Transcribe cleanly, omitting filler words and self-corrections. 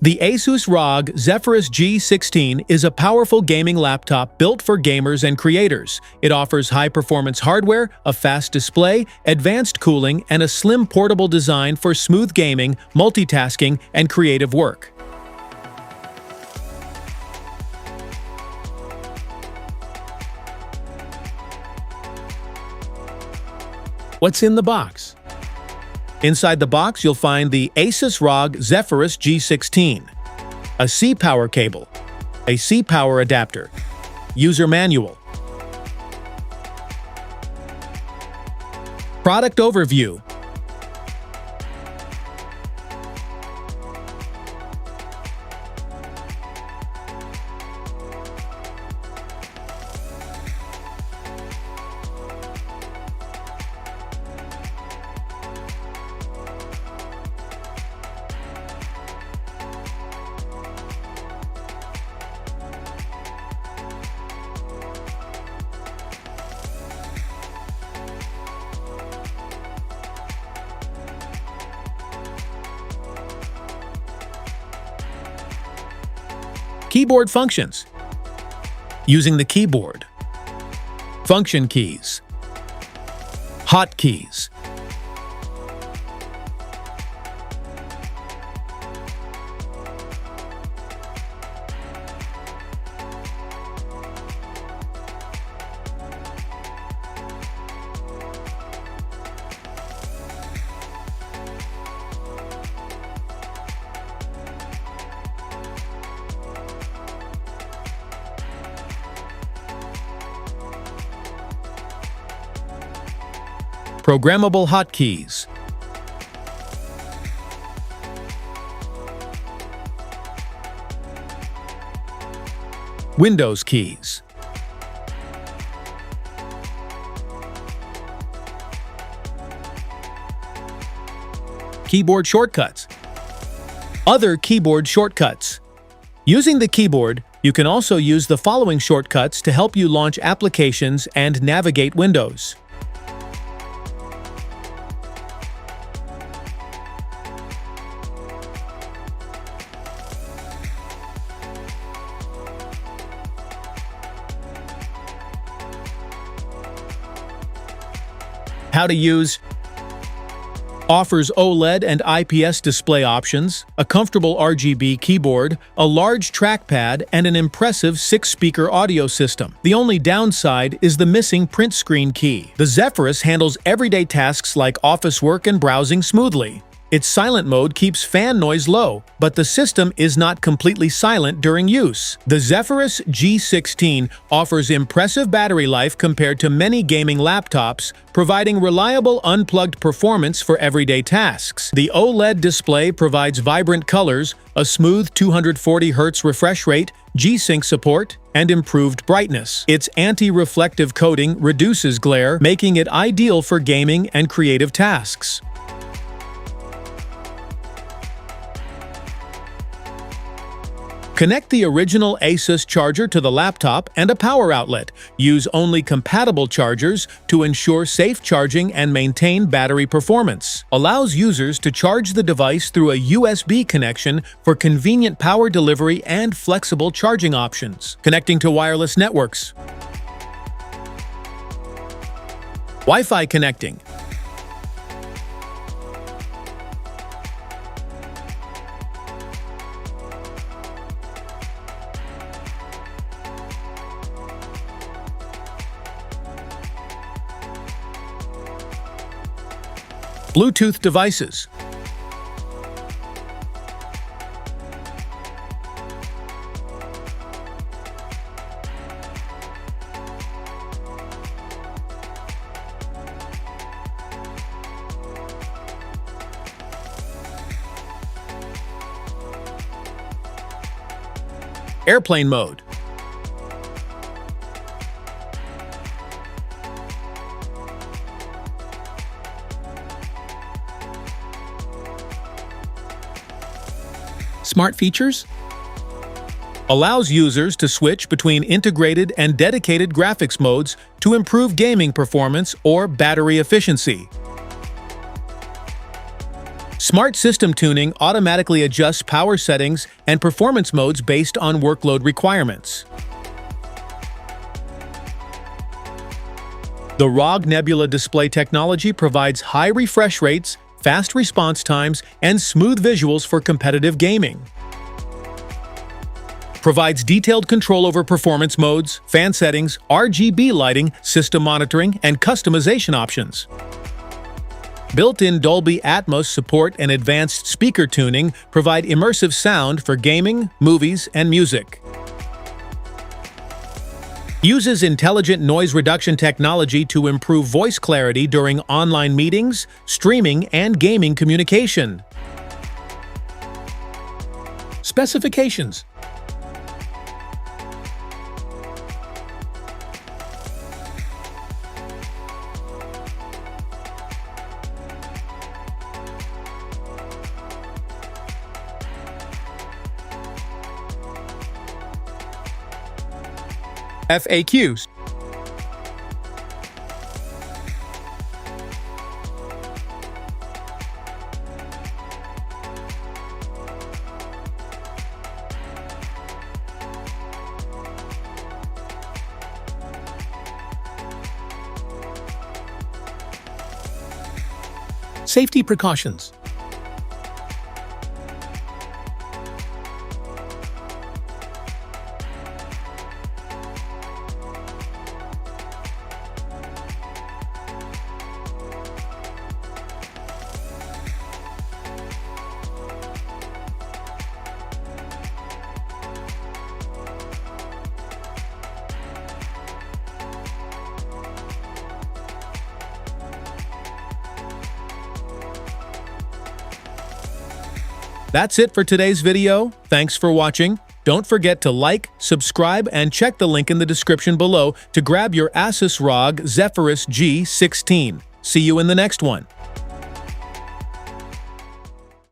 The ASUS ROG Zephyrus G16 is a powerful gaming laptop built for gamers and creators. It offers high-performance hardware, a fast display, advanced cooling, and a slim portable design for smooth gaming, multitasking, and creative work. What's in the box? Inside the box, you'll find the ASUS ROG Zephyrus G16, a C-Power cable, a C-Power adapter, user manual, product overview, keyboard functions. Using the keyboard. Function keys. Hotkeys. Programmable hotkeys. Windows keys. Keyboard shortcuts. Other keyboard shortcuts. Using the keyboard, you can also use the following shortcuts to help you launch applications and navigate windows. How to use. Offers OLED and IPS display options, a comfortable RGB keyboard, a large trackpad, and an impressive 6-speaker audio system. The only downside is the missing print screen key. The Zephyrus handles everyday tasks like office work and browsing smoothly. Its silent mode keeps fan noise low, but the system is not completely silent during use. The Zephyrus G16 offers impressive battery life compared to many gaming laptops, providing reliable unplugged performance for everyday tasks. The OLED display provides vibrant colors, a smooth 240 Hz refresh rate, G-Sync support, and improved brightness. Its anti-reflective coating reduces glare, making it ideal for gaming and creative tasks. Connect the original ASUS charger to the laptop and a power outlet. Use only compatible chargers to ensure safe charging and maintain battery performance. Allows users to charge the device through a USB connection for convenient power delivery and flexible charging options. Connecting to wireless networks. Wi-Fi connecting. Bluetooth devices. Airplane mode. Smart features. Allows users to switch between integrated and dedicated graphics modes to improve gaming performance or battery efficiency. Smart System Tuning automatically adjusts power settings and performance modes based on workload requirements. The ROG Nebula display technology provides high refresh rates, fast response times, and smooth visuals for competitive gaming. Provides detailed control over performance modes, fan settings, RGB lighting, system monitoring, and customization options. Built-in Dolby Atmos support and advanced speaker tuning provide immersive sound for gaming, movies, and music. Uses intelligent noise reduction technology to improve voice clarity during online meetings, streaming, and gaming communication. Specifications. FAQs. Safety precautions. That's it for today's video. Thanks for watching. Don't forget to like, subscribe, and check the link in the description below to grab your ASUS ROG Zephyrus G16. See you in the next one.